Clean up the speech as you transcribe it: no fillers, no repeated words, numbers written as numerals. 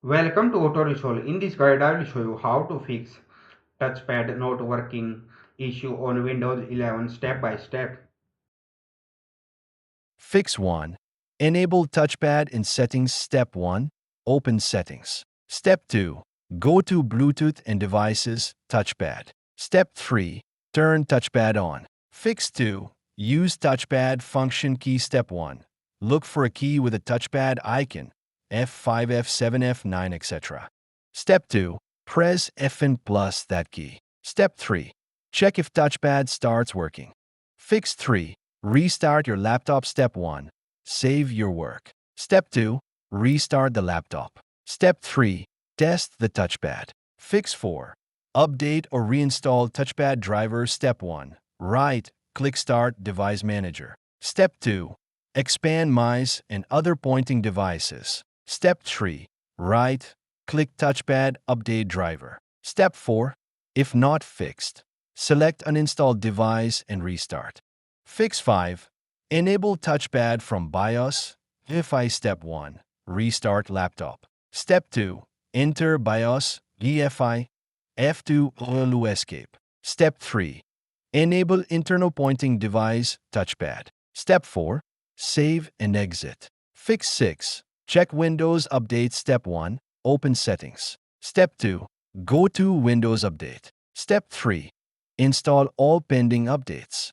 Welcome to Auto Resolve. In this guide, I will show you how to fix touchpad not working issue on Windows 11 step by step. Fix 1. Enable touchpad in settings. Step 1. Open settings. Step 2. Go to Bluetooth and devices, touchpad. Step 3. Turn touchpad on. Fix 2. Use touchpad function key. Step 1. Look for a key with a touchpad icon, F5, F7, F9, etc. Step 2. Press F and plus that key. Step 3. Check if touchpad starts working. Fix 3. Restart your laptop. Step 1. Save your work. Step 2. Restart the laptop. Step 3. Test the touchpad. Fix 4. Update or reinstall touchpad driver. Step 1. Right-click Start Device Manager. Step 2. Expand mice and other pointing devices. Step 3. Right-click Touchpad Update Driver. Step 4. If not fixed, select Uninstall device and restart. Fix 5. Enable touchpad from BIOS. EFI. Step 1. Restart laptop. Step 2. Enter BIOS, EFI. F2. OLU escape. Step 3. Enable internal pointing device, touchpad. Step 4. Save and exit. Fix 6. Check Windows Update. Step 1. Open settings. Step 2. Go to Windows Update. Step 3. Install all pending updates.